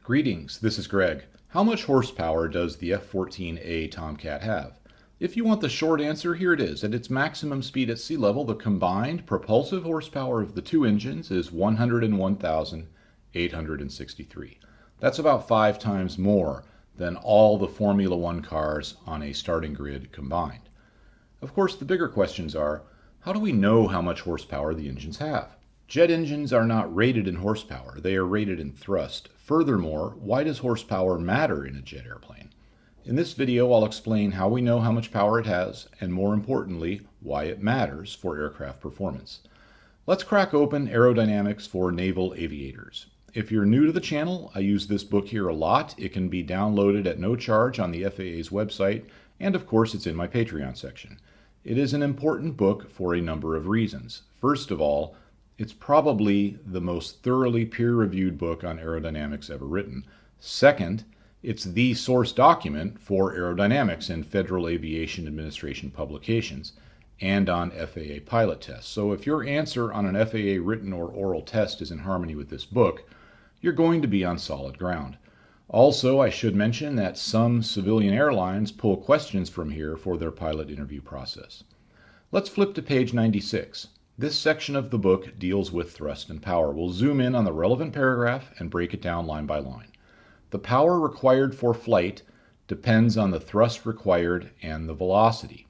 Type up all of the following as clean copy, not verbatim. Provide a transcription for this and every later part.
Greetings, this is Greg. How much horsepower does the F-14A Tomcat have? If you want the short answer, here it is. At its maximum speed at sea level, the combined propulsive horsepower of the two engines is 101,863. That's about 5 times more than all the Formula One cars on a starting grid combined. Of course, the bigger questions are, how do we know how much horsepower the engines have? Jet engines are not rated in horsepower, they are rated in thrust. Furthermore, why does horsepower matter in a jet airplane? In this video, I'll explain how we know how much power it has, and more importantly, why it matters for aircraft performance. Let's crack open Aerodynamics for Naval Aviators. If you're new to the channel, I use this book here a lot. It can be downloaded at no charge on the FAA's website, and of course it's in my Patreon section. It is an important book for a number of reasons. First of all, it's probably the most thoroughly peer-reviewed book on aerodynamics ever written. Second, it's the source document for aerodynamics in Federal Aviation Administration publications and on FAA pilot tests. So if your answer on an FAA written or oral test is in harmony with this book, you're going to be on solid ground. Also, I should mention that some civilian airlines pull questions from here for their pilot interview process. Let's flip to page 96. This section of the book deals with thrust and power. We'll zoom in on the relevant paragraph and break it down line by line. The power required for flight depends on the thrust required and the velocity.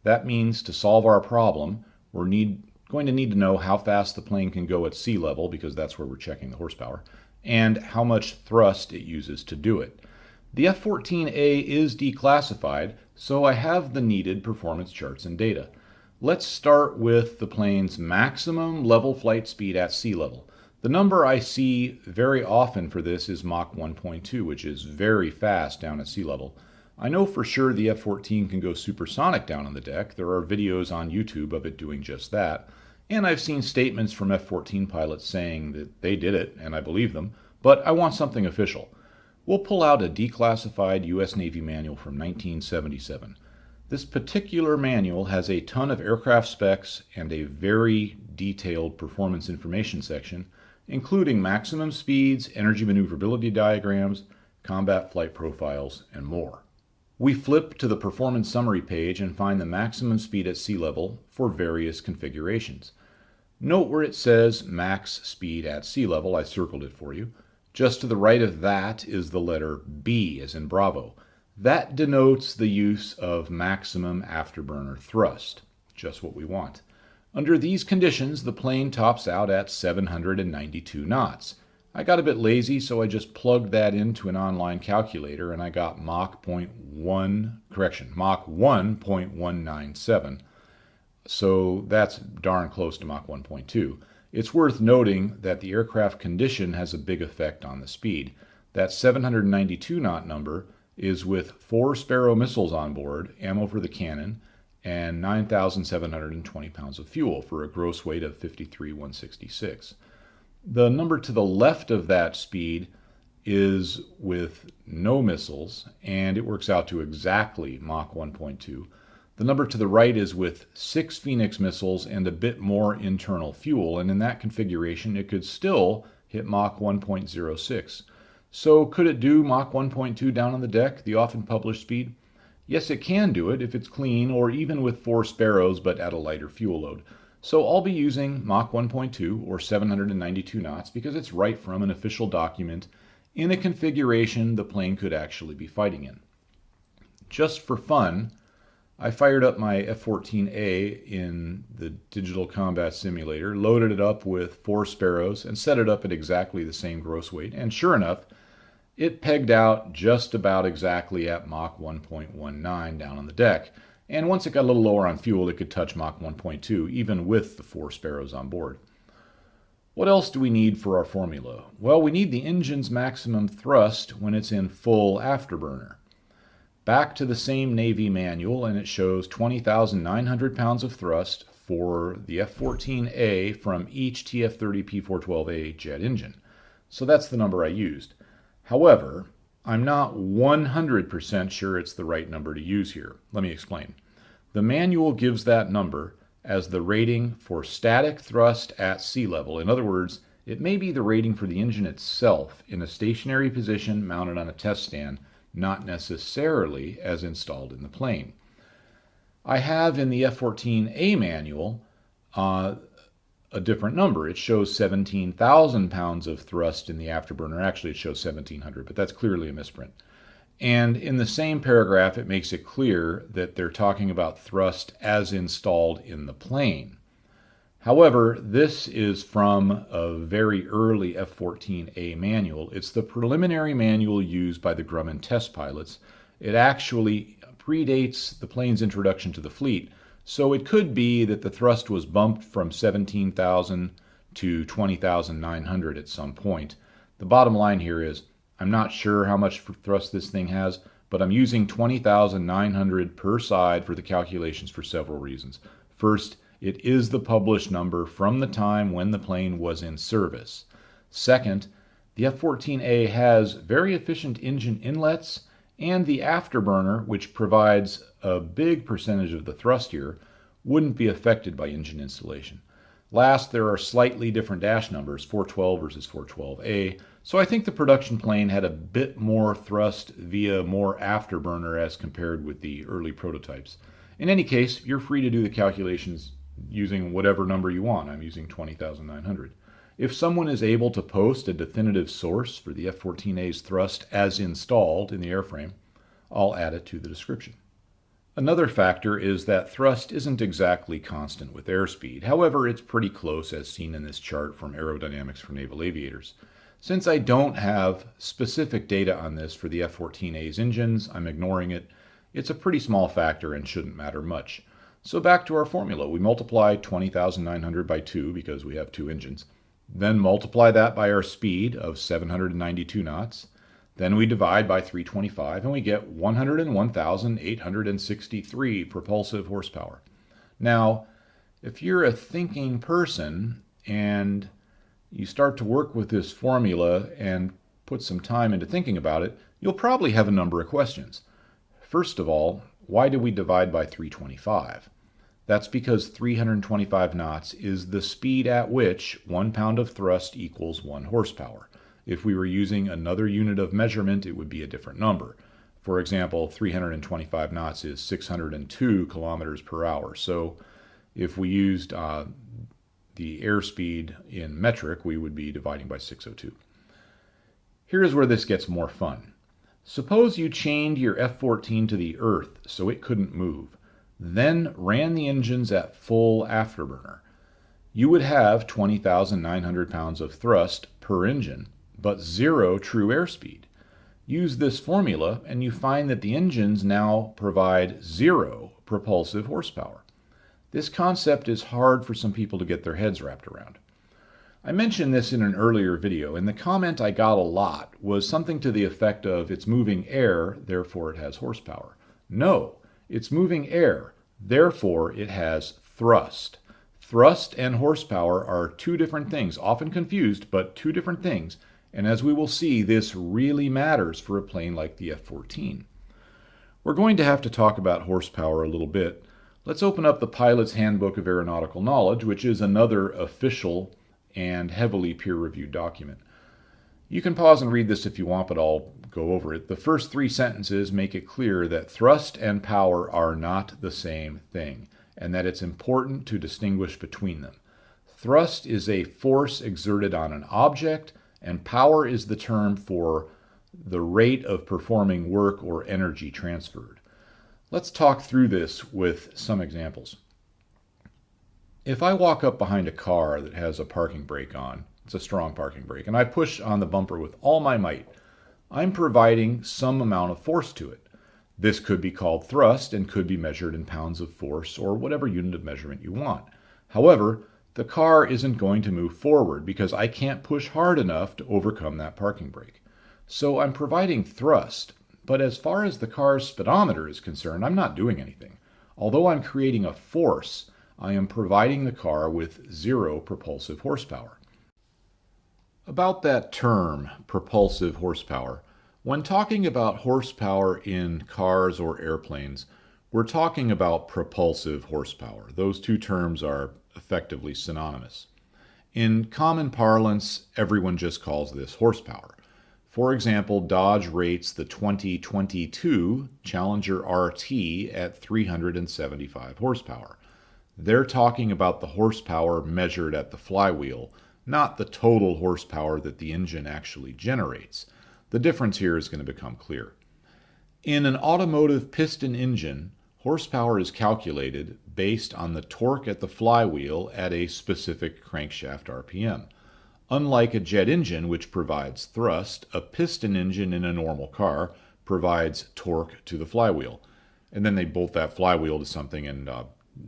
That means to solve our problem, we're going to need to know how fast the plane can go at sea level, because that's where we're checking the horsepower, and how much thrust it uses to do it. The F-14A is declassified, so I have the needed performance charts and data. Let's start with the plane's maximum level flight speed at sea level. The number I see very often for this is Mach 1.2, which is very fast down at sea level. I know for sure the F-14 can go supersonic down on the deck. There are videos on YouTube of it doing just that. And I've seen statements from F-14 pilots saying that they did it, and I believe them, but I want something official. We'll pull out a declassified U.S. Navy manual from 1977. This particular manual has a ton of aircraft specs and a very detailed performance information section, including maximum speeds, energy maneuverability diagrams, combat flight profiles, and more. We flip to the performance summary page and find the maximum speed at sea level for various configurations. Note where it says max speed at sea level. I circled it for you. Just to the right of that is the letter B as in Bravo. That denotes the use of maximum afterburner thrust, just what we want. Under these conditions, the plane tops out at 792 knots. I got a bit lazy, so I just plugged that into an online calculator and I got Mach 1.197. So that's darn close to Mach 1.2. It's worth noting that the aircraft condition has a big effect on the speed. That 792 knot number is with 4 Sparrow missiles on board, ammo for the cannon, and 9,720 pounds of fuel for a gross weight of 53,166. The number to the left of that speed is with no missiles, and it works out to exactly Mach 1.2. The number to the right is with 6 Phoenix missiles and a bit more internal fuel, and in that configuration it could still hit Mach 1.06. So could it do Mach 1.2 down on the deck, the often published speed? Yes, it can do it if it's clean, or even with 4 Sparrows but at a lighter fuel load. So I'll be using Mach 1.2 or 792 knots because it's right from an official document in a configuration the plane could actually be fighting in. Just for fun, I fired up my F-14A in the digital combat simulator, loaded it up with 4 Sparrows, and set it up at exactly the same gross weight, and sure enough, it pegged out just about exactly at Mach 1.19 down on the deck. And once it got a little lower on fuel, it could touch Mach 1.2, even with the 4 Sparrows on board. What else do we need for our formula? Well, we need the engine's maximum thrust when it's in full afterburner. Back to the same Navy manual, and it shows 20,900 pounds of thrust for the F-14A from each TF30P412A jet engine. So that's the number I used. However, I'm not 100% sure it's the right number to use here. Let me explain. The manual gives that number as the rating for static thrust at sea level. In other words, It may be the rating for the engine itself in a stationary position mounted on a test stand, not necessarily as installed in the plane. I have in the F14A manual a different number. It shows 17,000 pounds of thrust in the afterburner. Actually, it shows 1,700, but that's clearly a misprint. And in the same paragraph, it makes it clear that they're talking about thrust as installed in the plane. However, this is from a very early F-14A manual. It's the preliminary manual used by the Grumman test pilots. It actually predates the plane's introduction to the fleet, so it could be that the thrust was bumped from 17,000 to 20,900 at some point. The bottom line here is, I'm not sure how much thrust this thing has, but I'm using 20,900 per side for the calculations for several reasons. First, it is the published number from the time when the plane was in service. Second, the F-14A has very efficient engine inlets, and the afterburner, which provides a big percentage of the thrust here, wouldn't be affected by engine installation. Last, there are slightly different dash numbers, 412 versus 412A, so I think the production plane had a bit more thrust via more afterburner as compared with the early prototypes. In any case, you're free to do the calculations using whatever number you want. I'm using 20,900. If someone is able to post a definitive source for the F-14A's thrust as installed in the airframe, I'll add it to the description. Another factor is that thrust isn't exactly constant with airspeed. However, it's pretty close as seen in this chart from Aerodynamics for Naval Aviators. Since I don't have specific data on this for the F-14A's engines, I'm ignoring it. It's a pretty small factor and shouldn't matter much. So back to our formula. We multiply 20,900 by 2 because we have two engines. Then multiply that by our speed of 792 knots. Then we divide by 325 and we get 101,863 propulsive horsepower. Now, if you're a thinking person and you start to work with this formula and put some time into thinking about it, you'll probably have a number of questions. First of all, why do we divide by 325? That's because 325 knots is the speed at which 1 pound of thrust equals 1 horsepower. If we were using another unit of measurement, it would be a different number. For example, 325 knots is 602 kilometers per hour. So if we used the airspeed in metric, we would be dividing by 602. Here's where this gets more fun. Suppose you chained your F-14 to the earth so it couldn't move, then ran the engines at full afterburner. You would have 20,900 pounds of thrust per engine, but 0 true airspeed. Use this formula and you find that the engines now provide 0 propulsive horsepower. This concept is hard for some people to get their heads wrapped around. I mentioned this in an earlier video, and the comment I got a lot was something to the effect of, it's moving air, therefore it has horsepower. No, it's moving air, therefore it has thrust. Thrust and horsepower are two different things, often confused, but two different things. And as we will see, this really matters for a plane like the F-14. We're going to have to talk about horsepower a little bit. Let's open up the Pilot's Handbook of Aeronautical Knowledge, which is another official and heavily peer-reviewed document. You can pause and read this if you want, but I'll go over it. The first 3 sentences make it clear that thrust and power are not the same thing, and that it's important to distinguish between them. Thrust is a force exerted on an object, and power is the term for the rate of performing work or energy transferred. Let's talk through this with some examples. If I walk up behind a car that has a parking brake on, it's a strong parking brake, and I push on the bumper with all my might, I'm providing some amount of force to it. This could be called thrust and could be measured in pounds of force or whatever unit of measurement you want. However, the car isn't going to move forward because I can't push hard enough to overcome that parking brake. So I'm providing thrust, but as far as the car's speedometer is concerned, I'm not doing anything. Although I'm creating a force, I am providing the car with 0 propulsive horsepower. About that term, propulsive horsepower, when talking about horsepower in cars or airplanes, we're talking about propulsive horsepower. Those two terms are effectively synonymous. In common parlance, everyone just calls this horsepower. For example, Dodge rates the 2022 Challenger RT at 375 horsepower. They're talking about the horsepower measured at the flywheel, not the total horsepower that the engine actually generates. The difference here is going to become clear. In an automotive piston engine, horsepower is calculated based on the torque at the flywheel at a specific crankshaft RPM. Unlike a jet engine, which provides thrust, a piston engine in a normal car provides torque to the flywheel. And then they bolt that flywheel to something and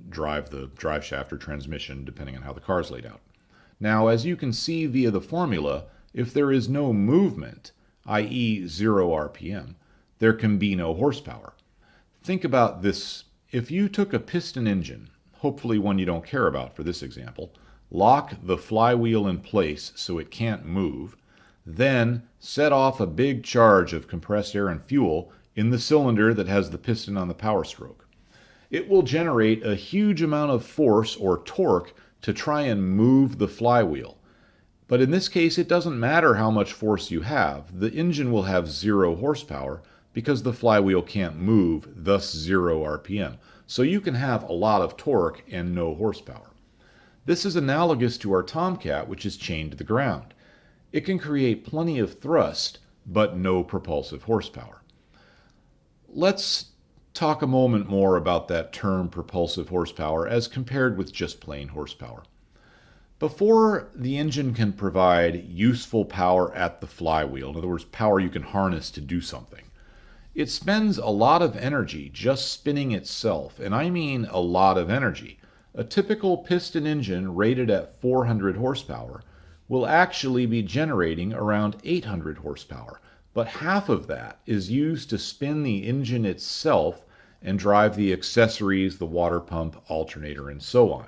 drive the drive shaft or transmission, depending on how the car is laid out. Now, as you can see via the formula, if there is no movement, i.e. 0 RPM, there can be no horsepower. Think about this. If you took a piston engine, hopefully one you don't care about for this example, lock the flywheel in place so it can't move, then set off a big charge of compressed air and fuel in the cylinder that has the piston on the power stroke, it will generate a huge amount of force or torque to try and move the flywheel. But in this case, it doesn't matter how much force you have. The engine will have 0 horsepower because the flywheel can't move, thus 0 RPM. So you can have a lot of torque and no horsepower. This is analogous to our Tomcat, which is chained to the ground. It can create plenty of thrust, but no propulsive horsepower. Let's talk a moment more about that term propulsive horsepower as compared with just plain horsepower. Before the engine can provide useful power at the flywheel, in other words, power you can harness to do something, it spends a lot of energy just spinning itself, and I mean a lot of energy. A typical piston engine rated at 400 horsepower will actually be generating around 800 horsepower, but half of that is used to spin the engine itself and drive the accessories, the water pump, alternator, and so on.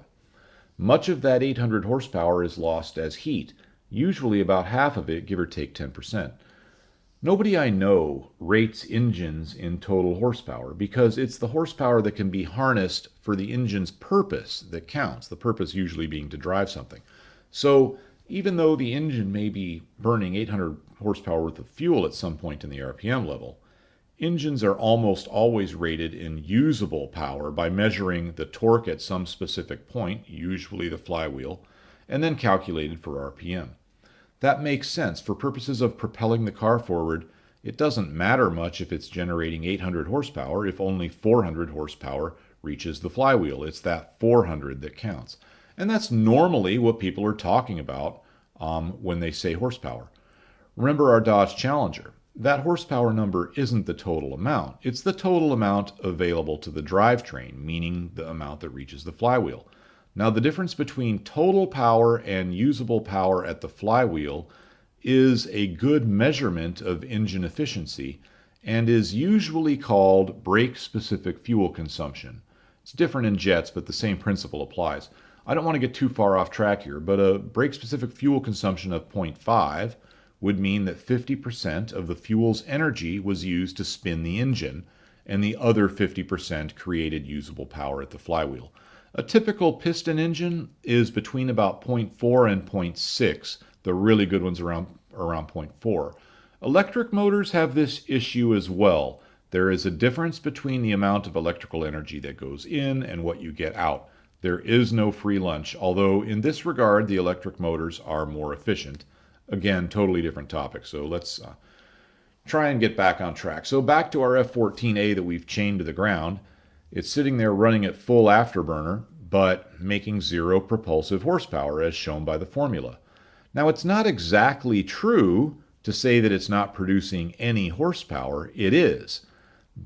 Much of that 800 horsepower is lost as heat, usually about half of it, give or take 10%. Nobody I know rates engines in total horsepower because it's the horsepower that can be harnessed for the engine's purpose that counts, the purpose usually being to drive something. So even though the engine may be burning 800 horsepower worth of fuel at some point in the RPM level, engines are almost always rated in usable power by measuring the torque at some specific point, usually the flywheel, and then calculated for RPM. That makes sense. For purposes of propelling the car forward, it doesn't matter much if it's generating 800 horsepower if only 400 horsepower reaches the flywheel. It's that 400 that counts. And that's normally what people are talking about when they say horsepower. Remember our Dodge Challenger. That horsepower number isn't the total amount. It's the total amount available to the drivetrain, meaning the amount that reaches the flywheel. Now, the difference between total power and usable power at the flywheel is a good measurement of engine efficiency and is usually called brake-specific fuel consumption. It's different in jets, but the same principle applies. I don't want to get too far off track here, but a brake-specific fuel consumption of 0.5 would mean that 50% of the fuel's energy was used to spin the engine, and the other 50% created usable power at the flywheel. A typical piston engine is between about 0.4 and 0.6. The really good ones around 0.4. Electric motors have this issue as well. There is a difference between the amount of electrical energy that goes in and what you get out. There is no free lunch, although in this regard the electric motors are more efficient. Again, totally different topic, so let's try and get back on track. So back to our F-14A that we've chained to the ground. It's sitting there running at full afterburner, but making 0 propulsive horsepower as shown by the formula. Now, it's not exactly true to say that it's not producing any horsepower. It is.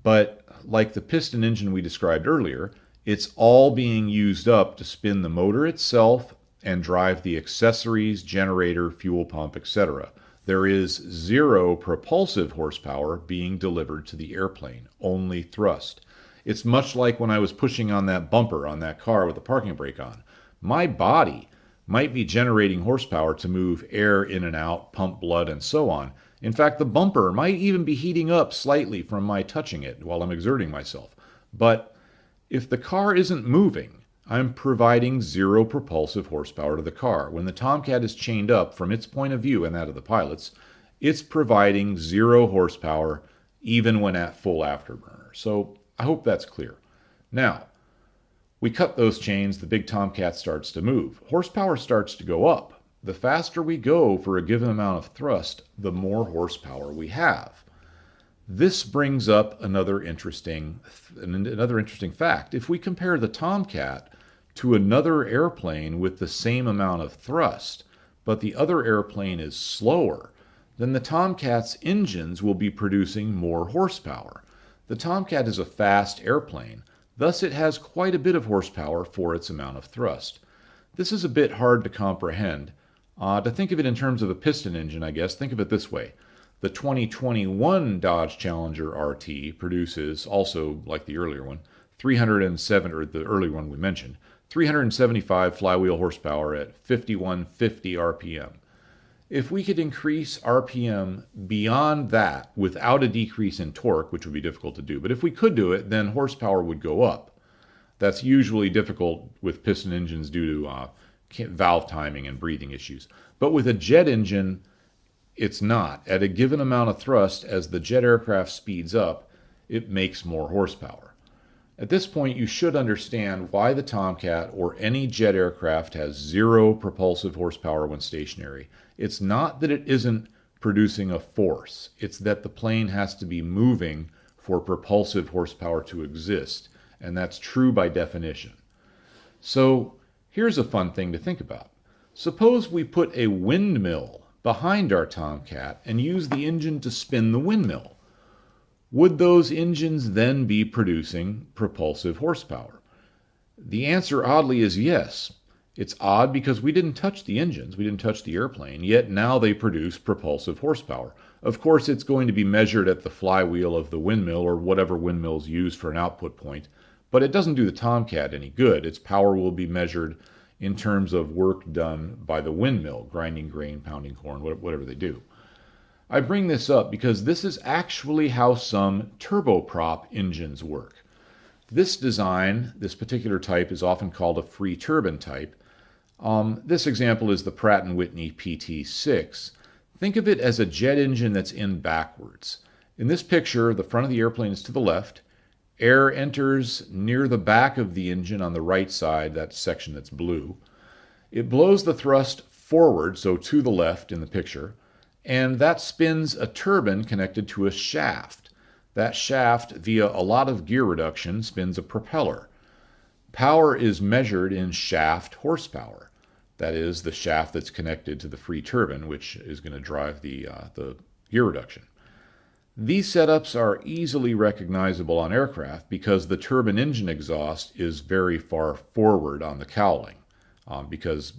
But like the piston engine we described earlier, it's all being used up to spin the motor itself and drive the accessories, generator, fuel pump, etc. There is 0 propulsive horsepower being delivered to the airplane, only thrust. It's much like when I was pushing on that bumper on that car with the parking brake on. My body might be generating horsepower to move air in and out, pump blood, and so on. In fact, the bumper might even be heating up slightly from my touching it while I'm exerting myself. But if the car isn't moving, I'm providing zero propulsive horsepower to the car. When the Tomcat is chained up, from its point of view and that of the pilots, it's providing 0 horsepower even when at full afterburner. So I hope that's clear. Now, we cut those chains, the big Tomcat starts to move. Horsepower starts to go up. The faster we go for a given amount of thrust, the more horsepower we have. This brings up another interesting fact. If we compare the Tomcat to another airplane with the same amount of thrust, but the other airplane is slower, then the Tomcat's engines will be producing more horsepower. The Tomcat is a fast airplane, thus it has quite a bit of horsepower for its amount of thrust. This is a bit hard to comprehend. To think of it in terms of a piston engine, I guess, think of it this way. The 2021 Dodge Challenger RT produces, also like the earlier one, 307, or the earlier one we mentioned, 375 flywheel horsepower at 5150 RPM. If we could increase RPM beyond that without a decrease in torque, which would be difficult to do, but if we could do it, then horsepower would go up. That's usually difficult with piston engines due to valve timing and breathing issues. But with a jet engine, it's not. At a given amount of thrust, as the jet aircraft speeds up, it makes more horsepower. At this point, you should understand why the Tomcat or any jet aircraft has 0 propulsive horsepower when stationary. It's not that it isn't producing a force. It's that the plane has to be moving for propulsive horsepower to exist, and that's true by definition. So here's a fun thing to think about. Suppose we put a windmill behind our Tomcat and use the engine to spin the windmill. Would those engines then be producing propulsive horsepower? The answer, oddly, is yes. It's odd because we didn't touch the engines, we didn't touch the airplane, yet now they produce propulsive horsepower. Of course, it's going to be measured at the flywheel of the windmill or whatever windmill is used for an output point, but it doesn't do the Tomcat any good. Its power will be measured in terms of work done by the windmill, grinding grain, pounding corn, whatever they do. I bring this up because this is actually how some turboprop engines work. This design, this particular type, is often called a free turbine type. This example is the Pratt & Whitney PT6. Think of it as a jet engine that's in backwards. In this picture, the front of the airplane is to the left. Air enters near the back of the engine on the right side, that section that's blue. It blows the thrust forward, so to the left in the picture, and that spins a turbine connected to a shaft. That shaft, via a lot of gear reduction, spins a propeller. Power is measured in shaft horsepower. That is, the shaft that's connected to the free turbine, which is going to drive the gear reduction. These setups are easily recognizable on aircraft because the turbine engine exhaust is very far forward on the cowling. Because,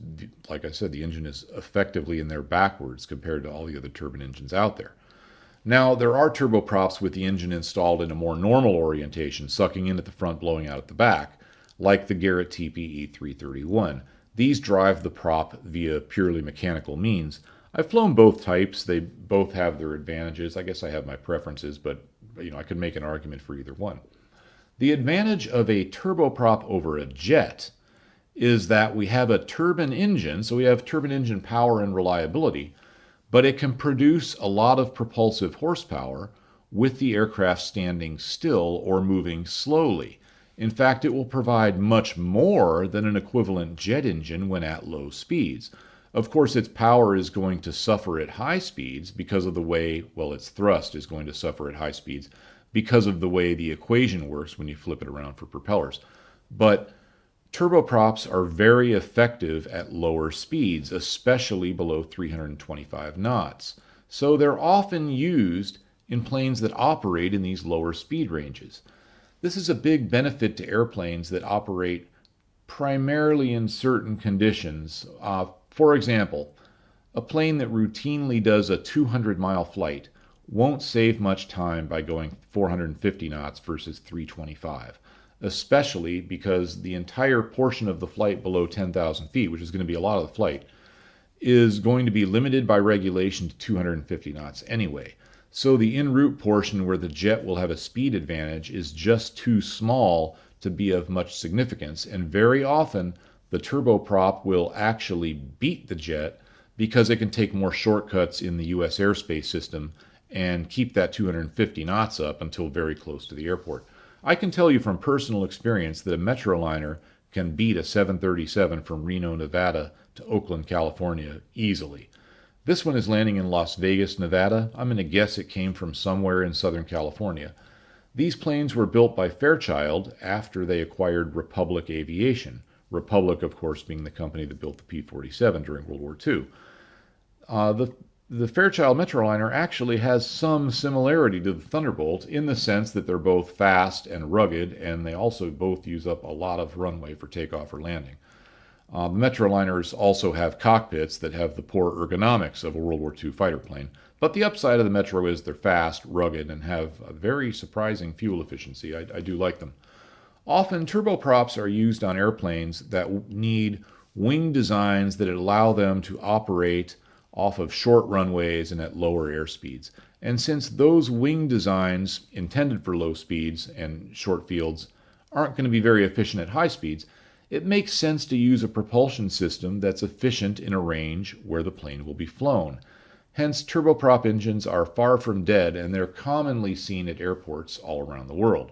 like I said, the engine is effectively in there backwards compared to all the other turbine engines out there. Now, there are turboprops with the engine installed in a more normal orientation, sucking in at the front, blowing out at the back, like the Garrett TPE 331. These drive the prop via purely mechanical means. I've flown both types. They both have their advantages. I guess I have my preferences, but I could make an argument for either one. The advantage of a turboprop over a jet is that we have a turbine engine, so we have turbine engine power and reliability, but it can produce a lot of propulsive horsepower with the aircraft standing still or moving slowly. In fact, it will provide much more than an equivalent jet engine when at low speeds. Of course, its power is going to suffer at high speeds because of the way, its thrust is going to suffer at high speeds because of the way the equation works when you flip it around for propellers. But turboprops are very effective at lower speeds, especially below 325 knots. So they're often used in planes that operate in these lower speed ranges. This is a big benefit to airplanes that operate primarily in certain conditions. For example, a plane that routinely does a 200-mile flight won't save much time by going 450 knots versus 325. Especially because the entire portion of the flight below 10,000 feet, which is going to be a lot of the flight, is going to be limited by regulation to 250 knots anyway. So the en route portion where the jet will have a speed advantage is just too small to be of much significance, and very often the turboprop will actually beat the jet because it can take more shortcuts in the U.S. airspace system and keep that 250 knots up until very close to the airport. I can tell you from personal experience that a Metroliner can beat a 737 from Reno, Nevada to Oakland, California easily. This one is landing in Las Vegas, Nevada. I'm going to guess it came from somewhere in Southern California. These planes were built by Fairchild after they acquired Republic Aviation. Republic, of course, being the company that built the P-47 during World War II. The Fairchild Metroliner actually has some similarity to the Thunderbolt in the sense that they're both fast and rugged, and they also both use up a lot of runway for takeoff or landing. The Metroliners also have cockpits that have the poor ergonomics of a World War II fighter plane, but the upside of the Metro is they're fast, rugged, and have a very surprising fuel efficiency. I do like them. Often turboprops are used on airplanes that need wing designs that allow them to operate off of short runways and at lower airspeeds. And since those wing designs intended for low speeds and short fields aren't going to be very efficient at high speeds, it makes sense to use a propulsion system that's efficient in a range where the plane will be flown. Hence, turboprop engines are far from dead, and they're commonly seen at airports all around the world.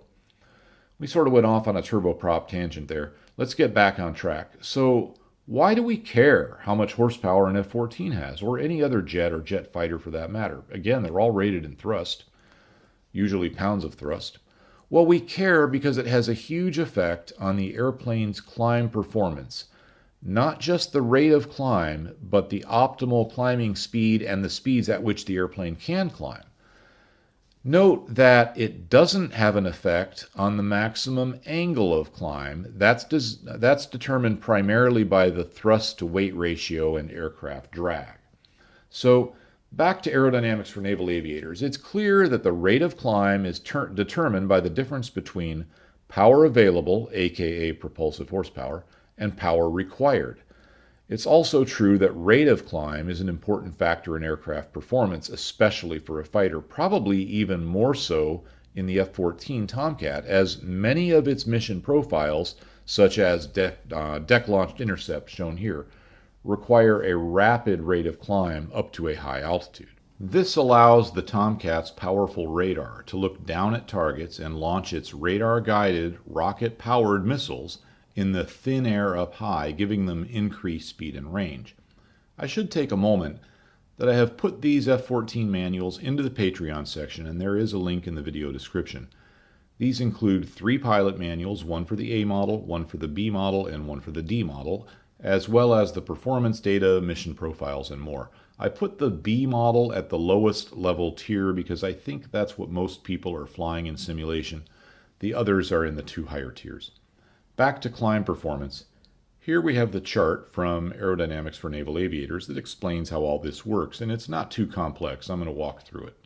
We sort of went off on a turboprop tangent there. Let's get back on track. So, why do we care how much horsepower an F-14 has, or any other jet or jet fighter for that matter? Again, they're all rated in thrust, usually pounds of thrust. Well, we care because it has a huge effect on the airplane's climb performance. Not just the rate of climb, but the optimal climbing speed and the speeds at which the airplane can climb. Note that it doesn't have an effect on the maximum angle of climb. That's determined primarily by the thrust to weight ratio and aircraft drag. So back to aerodynamics for naval aviators. It's clear that the rate of climb is determined by the difference between power available, aka propulsive horsepower, and power required. It's also true that rate of climb is an important factor in aircraft performance, especially for a fighter, probably even more so in the F-14 Tomcat, as many of its mission profiles, such as deck-launched intercepts shown here, require a rapid rate of climb up to a high altitude. This allows the Tomcat's powerful radar to look down at targets and launch its radar-guided, rocket-powered missiles in the thin air up high, giving them increased speed and range. I should take a moment that I have put these F-14 manuals into the Patreon section, and there is a link in the video description. These include 3 pilot manuals, one for the A model, one for the B model, and one for the D model, as well as the performance data, mission profiles, and more. I put the B model at the lowest level tier because I think that's what most people are flying in simulation. The others are in the 2 higher tiers. Back to climb performance. Here we have the chart from Aerodynamics for Naval Aviators that explains how all this works, and it's not too complex. I'm going to walk through it.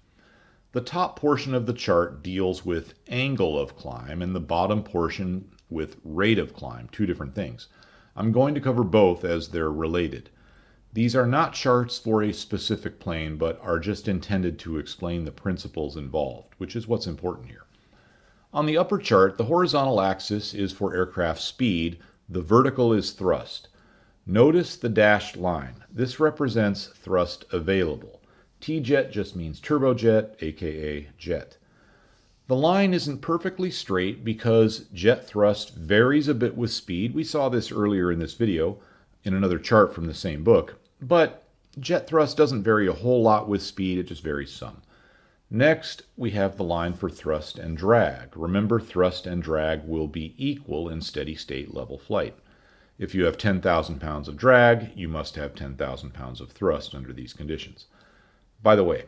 The top portion of the chart deals with angle of climb, and the bottom portion with rate of climb, 2 different things. I'm going to cover both as they're related. These are not charts for a specific plane, but are just intended to explain the principles involved, which is what's important here. On the upper chart, the horizontal axis is for aircraft speed, the vertical is thrust. Notice the dashed line. This represents thrust available. T-jet just means turbojet, aka jet. The line isn't perfectly straight because jet thrust varies a bit with speed. We saw this earlier in this video in another chart from the same book, but jet thrust doesn't vary a whole lot with speed, it just varies some. Next, we have the line for thrust and drag. Remember, thrust and drag will be equal in steady state level flight. If you have 10,000 pounds of drag, you must have 10,000 pounds of thrust under these conditions. By the way,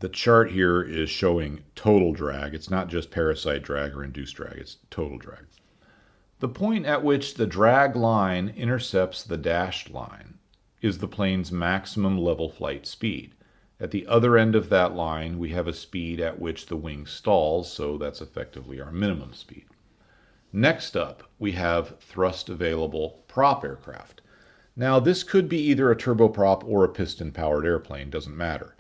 the chart here is showing total drag. It's not just parasite drag or induced drag, it's total drag. The point at which the drag line intercepts the dashed line is the plane's maximum level flight speed. At the other end of that line, we have a speed at which the wing stalls, so that's effectively our minimum speed. Next up, we have thrust available prop aircraft. Now, this could be either a turboprop or a piston-powered airplane, doesn't matter.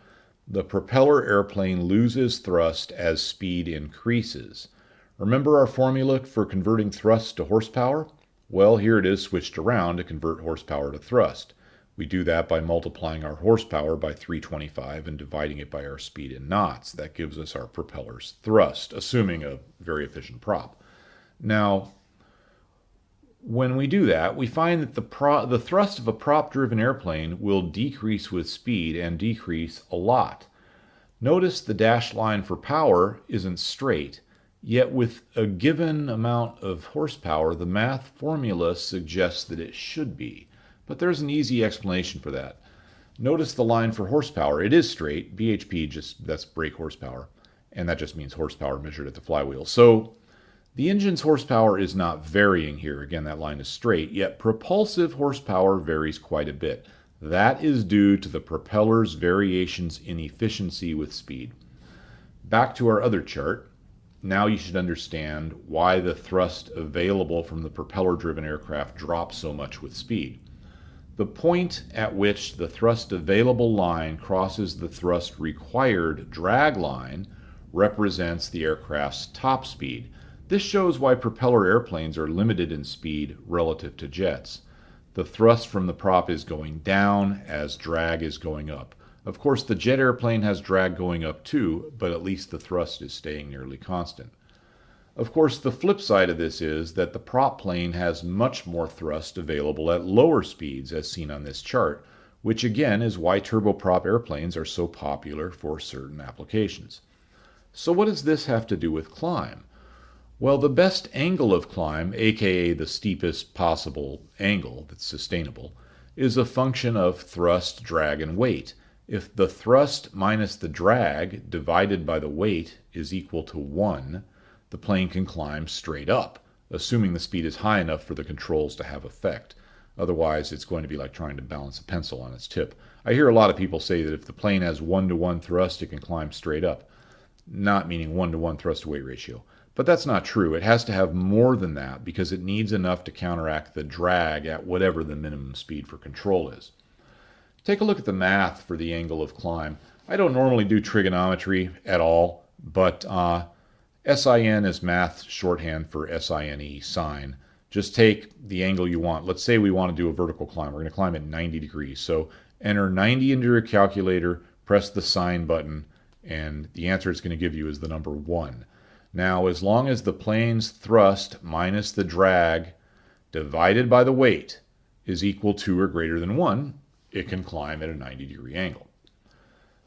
The propeller airplane loses thrust as speed increases. Remember our formula for converting thrust to horsepower? Well, here it is switched around to convert horsepower to thrust. We do that by multiplying our horsepower by 325 and dividing it by our speed in knots. That gives us our propeller's thrust, assuming a very efficient prop. Now, when we do that, we find that the thrust of a prop-driven airplane will decrease with speed and decrease a lot. Notice the dashed line for power isn't straight, yet with a given amount of horsepower, the math formula suggests that it should be. But there's an easy explanation for that. Notice the line for horsepower. It is straight. BHP, that's brake horsepower, and that just means horsepower measured at the flywheel. So the engine's horsepower is not varying here. Again, that line is straight, yet propulsive horsepower varies quite a bit. That is due to the propeller's variations in efficiency with speed. Back to our other chart. Now you should understand why the thrust available from the propeller-driven aircraft drops so much with speed. The point at which the thrust available line crosses the thrust required drag line represents the aircraft's top speed. This shows why propeller airplanes are limited in speed relative to jets. The thrust from the prop is going down as drag is going up. Of course, the jet airplane has drag going up too, but at least the thrust is staying nearly constant. Of course, the flip side of this is that the prop plane has much more thrust available at lower speeds, as seen on this chart, which again is why turboprop airplanes are so popular for certain applications. So what does this have to do with climb? Well, the best angle of climb, aka the steepest possible angle that's sustainable, is a function of thrust, drag, and weight. If the thrust minus the drag divided by the weight is equal to 1, the plane can climb straight up, assuming the speed is high enough for the controls to have effect. Otherwise, it's going to be like trying to balance a pencil on its tip. I hear a lot of people say that if the plane has 1-to-1 thrust, it can climb straight up. Not meaning 1-to-1 thrust to weight ratio. But that's not true. It has to have more than that because it needs enough to counteract the drag at whatever the minimum speed for control is. Take a look at the math for the angle of climb. I don't normally do trigonometry at all, but SIN is math shorthand for SINE, sine. Just take the angle you want. Let's say we want to do a vertical climb. We're going to climb at 90 degrees. So enter 90 into your calculator, press the sine button, and the answer it's going to give you is the number 1. Now, as long as the plane's thrust minus the drag divided by the weight is equal to or greater than 1, it can climb at a 90-degree angle.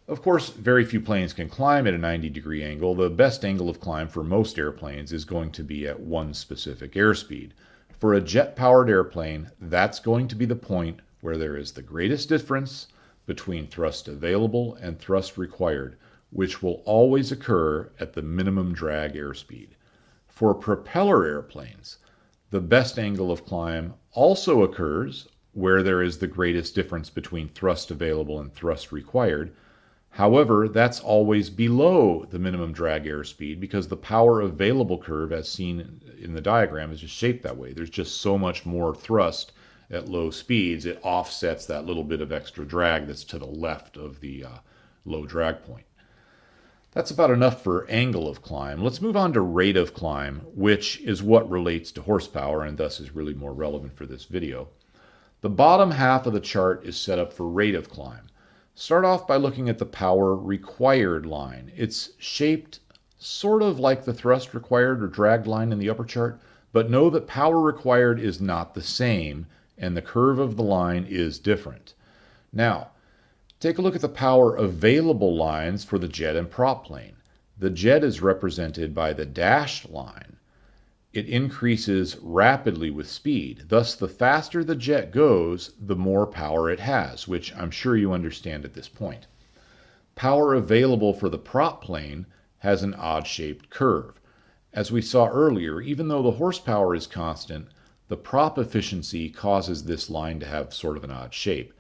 Of course, very few planes can climb at a 90-degree angle. The best angle of climb for most airplanes is going to be at one specific airspeed. For a jet-powered airplane, that's going to be the point where there is the greatest difference between thrust available and thrust required, which will always occur at the minimum drag airspeed. For propeller airplanes, the best angle of climb also occurs where there is the greatest difference between thrust available and thrust required. However, that's always below the minimum drag airspeed because the power available curve, as seen in the diagram, is just shaped that way. There's just so much more thrust at low speeds, it offsets that little bit of extra drag that's to the left of the low drag point. That's about enough for angle of climb. Let's move on to rate of climb, which is what relates to horsepower and thus is really more relevant for this video. The bottom half of the chart is set up for rate of climb. Start off by looking at the power required line. It's shaped sort of like the thrust required or drag line in the upper chart, but know that power required is not the same and the curve of the line is different. Now, take a look at the power available lines for the jet and prop plane. The jet is represented by the dashed line. It increases rapidly with speed. Thus, the faster the jet goes, the more power it has, which I'm sure you understand at this point. Power available for the prop plane has an odd-shaped curve. As we saw earlier, even though the horsepower is constant, the prop efficiency causes this line to have sort of an odd shape.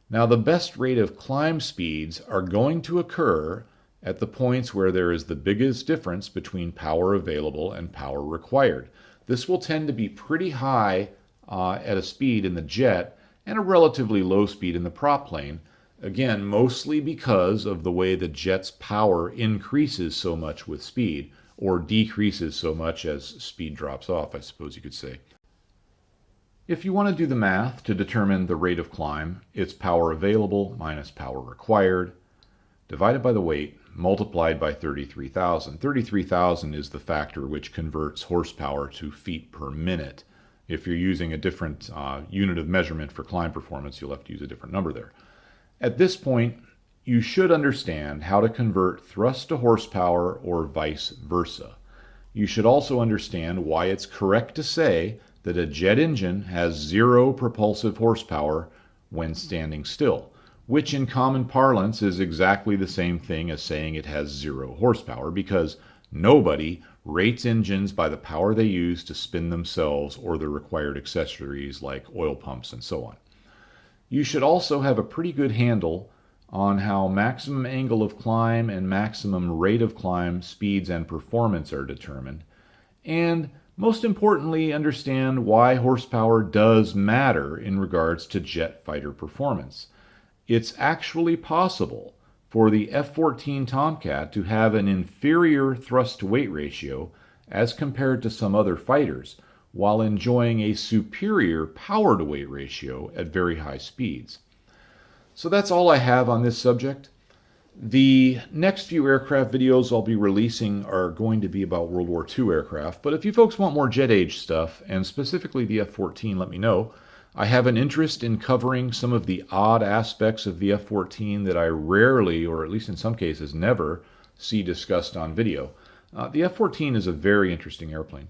Now, the best rate of climb speeds are going to occur at the points where there is the biggest difference between power available and power required. This will tend to be pretty high at a speed in the jet and a relatively low speed in the prop plane, again, mostly because of the way the jet's power increases so much with speed, or decreases so much as speed drops off, I suppose you could say. If you want to do the math to determine the rate of climb, it's power available minus power required, divided by the weight, multiplied by 33,000. 33,000 is the factor which converts horsepower to feet per minute. If you're using a different unit of measurement for climb performance, you'll have to use a different number there. At this point, you should understand how to convert thrust to horsepower or vice versa. You should also understand why it's correct to say that a jet engine has 0 propulsive horsepower when standing still, which in common parlance is exactly the same thing as saying it has 0 horsepower, because nobody rates engines by the power they use to spin themselves or the required accessories like oil pumps and so on. You should also have a pretty good handle on how maximum angle of climb and maximum rate of climb speeds and performance are determined, and most importantly, understand why horsepower does matter in regards to jet fighter performance. It's actually possible for the F-14 Tomcat to have an inferior thrust-to-weight ratio as compared to some other fighters, while enjoying a superior power-to-weight ratio at very high speeds. So that's all I have on this subject. The next few aircraft videos I'll be releasing are going to be about World War II aircraft, but if you folks want more jet age stuff, and specifically the F-14, let me know. I have an interest in covering some of the odd aspects of the F-14 that I rarely, or at least in some cases never, see discussed on video. The F-14 is a very interesting airplane.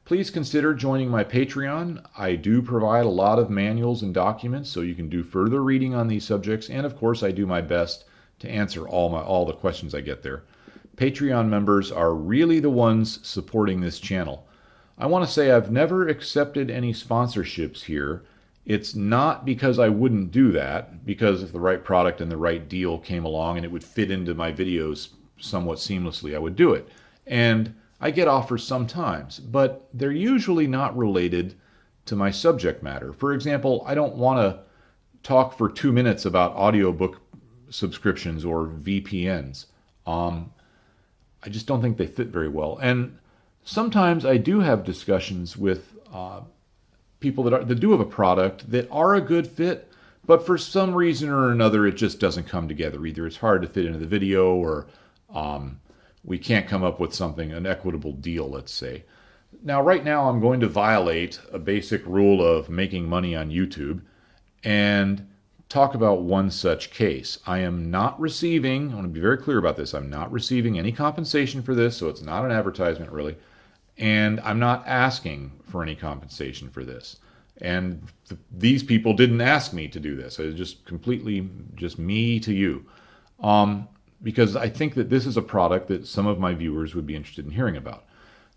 Please consider joining my Patreon. I do provide a lot of manuals and documents so you can do further reading on these subjects, and of course I do my best to answer all the questions I get there. Patreon members are really the ones supporting this channel. I want to say I've never accepted any sponsorships here. It's not because I wouldn't do that, because if the right product and the right deal came along and it would fit into my videos somewhat seamlessly, I would do it. And I get offers sometimes, but they're usually not related to my subject matter. For example, I don't want to talk for 2 minutes about audiobook subscriptions or VPNs. I just don't think they fit very well. And sometimes I do have discussions with people that do have a product that are a good fit, but for some reason or another it just doesn't come together. Either it's hard to fit into the video, or we can't come up with something, an equitable deal, let's say. Now, right now I'm going to violate a basic rule of making money on YouTube and talk about one such case. I am not receiving, I want to be very clear about this, I'm not receiving any compensation for this, so it's not an advertisement really, and I'm not asking for any compensation for this. And these people didn't ask me to do this. It was just completely just me to you. Because I think that this is a product that some of my viewers would be interested in hearing about.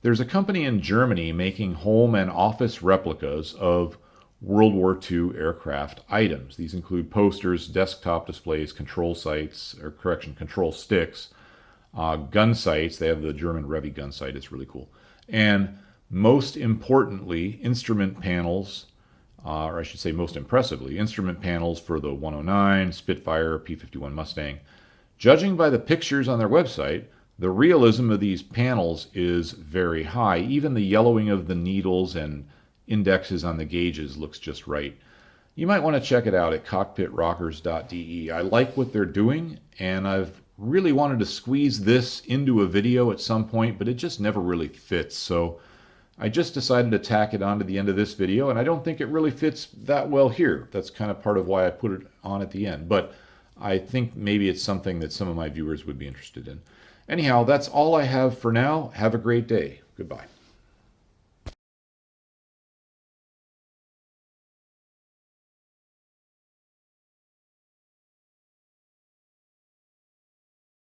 There's a company in Germany making home and office replicas of World War II aircraft items. These include posters, desktop displays, control sights, or correction, control sticks, gun sights. They have the German Revi gun sight. It's really cool. And most importantly, instrument panels, or I should say most impressively, instrument panels for the 109, Spitfire, P-51 Mustang. Judging by the pictures on their website, the realism of these panels is very high. Even the yellowing of the needles and indexes on the gauges looks just right. You might want to check it out at cockpitrockers.de. I like what they're doing, and I've really wanted to squeeze this into a video at some point, but it just never really fits. So I just decided to tack it on to the end of this video, and I don't think it really fits that well here. That's kind of part of why I put it on at the end. But I think maybe it's something that some of my viewers would be interested in. Anyhow, that's all I have for now. Have a great day. Goodbye.